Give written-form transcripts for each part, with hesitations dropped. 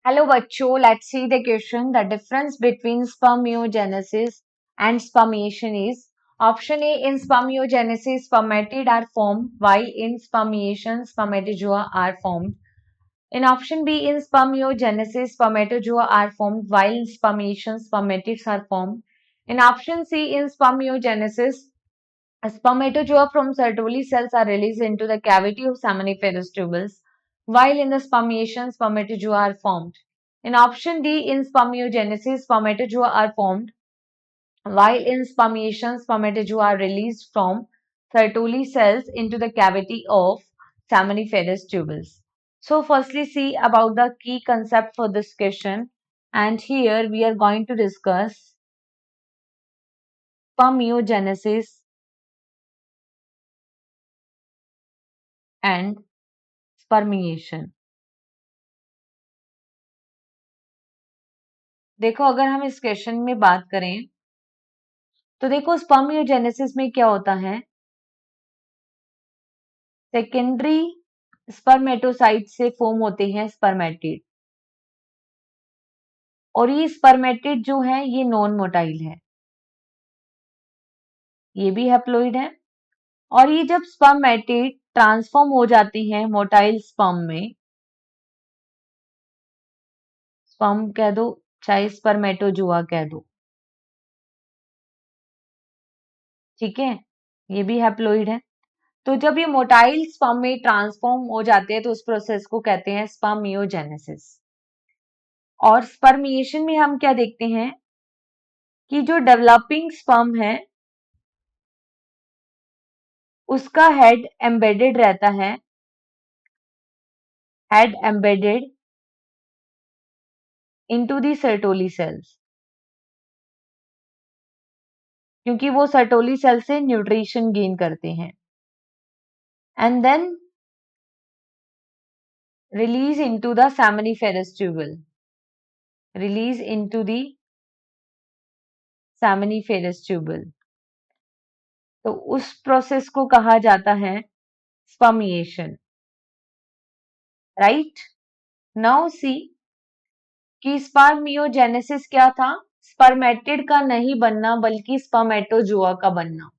Hello बच्चों, let's see the question. The difference between spermiogenesis and spermiation is option A. In spermiogenesis, spermatid are formed, while in spermiation, spermatozoa are formed. In option B, in spermiogenesis, spermatozoa are formed, while in spermiation, spermatids are formed. In option C, in spermiogenesis, spermatozoa from Sertoli cells are released into the cavity of seminiferous tubules, while in the spermiation, spermatozoa are formed. In option D, in spermiogenesis, spermatozoa are formed, while in spermiation, spermatozoa are released from Sertoli cells into the cavity of seminiferous tubules. So, firstly, see about the key concept for this question, and here we are going to discuss spermiogenesis and spermiation. देखो, अगर हम इस question में बात करें तो देखो spermiogenesis में क्या होता है, सेकेंडरी स्पर्मेटोसाइट से फॉर्म होते हैं स्पर्मेटिड, और ये स्पर्मेटिड जो है ये नॉन मोटाइल है, ये भी हैप्लॉइड है। और ये जब स्पर्मेटिड ट्रांसफॉर्म हो जाते हैं मोटाइल स्पर्म में, स्पर्म कह दो चाहे स्पर्मेटोजोआ कह दो, ठीक है, ये भी हैप्लॉइड है। तो जब ये मोटाइल स्पर्म में ट्रांसफॉर्म हो जाते हैं तो उस प्रोसेस को कहते हैं स्पर्मियोजेनेसिस। और स्पर्मिएशन में हम क्या देखते हैं कि जो डेवलपिंग स्पर्म है उसका हेड एम्बेडेड रहता है, head embedded into the Sertoli cells, क्योंकि वो सर्टोली सेल से न्यूट्रिशन गेन करते हैं, and then release into the seminiferous tubule, release into the seminiferous tubule. तो उस प्रोसेस को कहा जाता है स्पर्मिएशन, राइट। नाउ सी कि स्पर्मियोजेनेसिस क्या था, स्पर्मेटिड का नहीं बनना बल्कि स्पर्मेटोजोआ का बनना।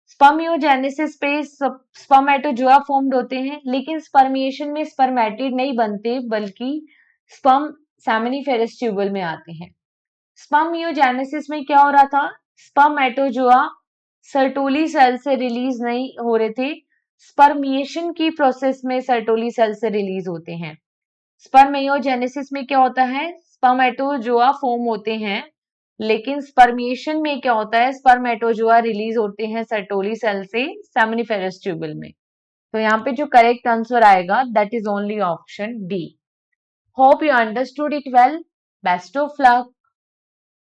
स्पर्मियोजेनेसिस पे स्पर्मेटोजोआ फॉर्म्ड होते हैं, लेकिन स्पर्मिएशन में स्पर्मेटिड नहीं बनते बल्कि स्पर्म सेमिनिफेरस ट्यूबल में आते हैं। स्पर्मियोजेनेसिस में क्या हो रहा था, स्पर्मेटोजोआ सर्टोली सेल से रिलीज नहीं हो रहे थे, स्पर्मिएशन की प्रोसेस में सर्टोली सेल से रिलीज होते हैं। स्पर्मियोजेनेसिस में क्या होता है, स्पर्मेटोजोआ फॉर्म होते हैं, लेकिन स्पर्मिएशन में क्या होता है, स्पर्मेटोजोआ रिलीज होते हैं सर्टोली सेल से सेमिनिफेरस ट्यूबल में। तो यहाँ पे जो करेक्ट आंसर आएगा that is only option D. Hope you understood it well. Best of luck.